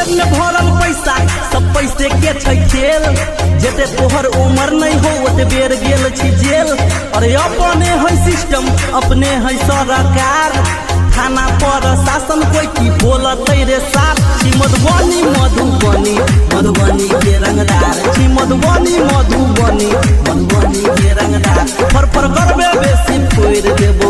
जेब में भरल पैसा सब पैसे के छै खेल जेते तोहर उम्र नहीं हो ओते बेर गेल छी जेल। अरे अपने है सिस्टम अपने है सरकार थाना पर शासन कोई की बोलते रे साथ छी मधुबनी मधुबनी मधुबनी के रंगदार छी मधुबनी मधुबनी मधुबनी के रंगदार पर करबे बेसी फोड़ देबो